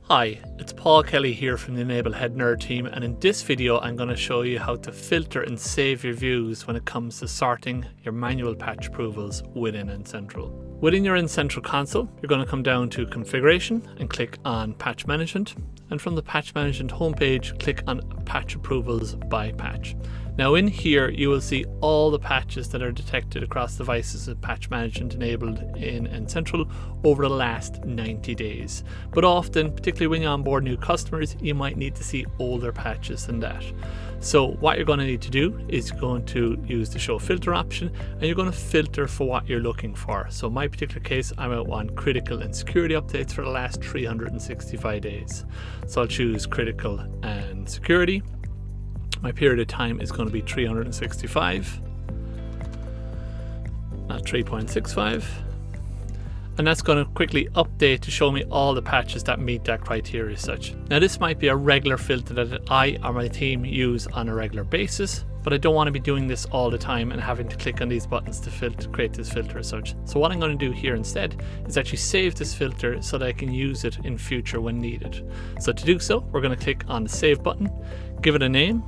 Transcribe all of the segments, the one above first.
Hi, it's Paul Kelly here from the Enable Head Nerd team, and in this video I'm going to show you how to filter and save your views when it comes to sorting your manual patch approvals within N-Central. Within your N-Central console, you're going to come down to Configuration and click on Patch Management, and from the Patch Management homepage, click on Patch Approvals by Patch. Now in here you will see all the patches that are detected across devices with patch management enabled in N-Central over the last 90 days. But often, particularly when you onboard new customers, you might need to see older patches than that. So what you're going to need to do is you're going to use the show filter option, and you're going to filter for what you're looking for. So in my particular case, I might want critical and security updates for the last 365 days. So I'll choose critical and security. My period of time is going to be 365, not 3.65. And that's going to quickly update to show me all the patches that meet that criteria as such. Now this might be a regular filter that I or my team use on a regular basis, but I don't want to be doing this all the time and having to click on these buttons to create this filter as such. So what I'm going to do here instead is actually save this filter so that I can use it in future when needed. So to do so, we're going to click on the save button, give it a name.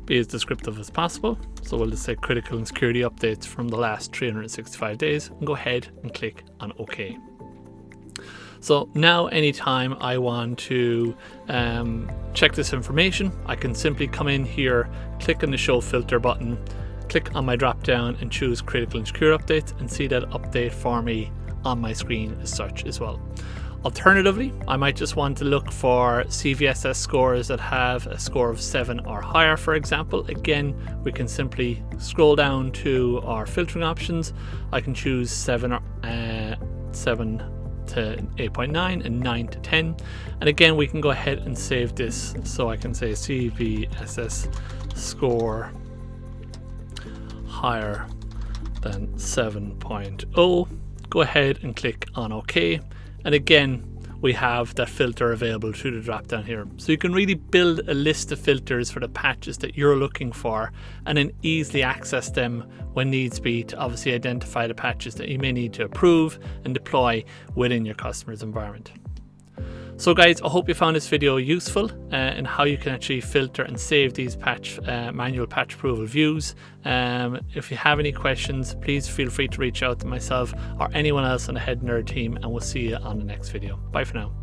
Be as descriptive as possible. So we'll just say critical and security updates from the last 365 days and go ahead and click on OK. So now anytime I want to check this information, I can simply come in here, click on the show filter button, click on my drop down and choose critical and secure updates and see that update for me on my screen as such as well. Alternatively, I might just want to look for CVSS scores that have a score of 7 or higher, for example. Again, we can simply scroll down to our filtering options. I can choose 7 to 8.9 and 9 to 10. And again, we can go ahead and save this. So I can say CVSS score higher than 7.0. Go ahead and click on OK. And again, we have that filter available through the drop down here. So you can really build a list of filters for the patches that you're looking for and then easily access them when needs be to obviously identify the patches that you may need to approve and deploy within your customer's environment. So guys, I hope you found this video useful in how you can actually filter and save these manual patch approval views. If you have any questions, please feel free to reach out to myself or anyone else on the Head Nerd team, and we'll see you on the next video. Bye for now.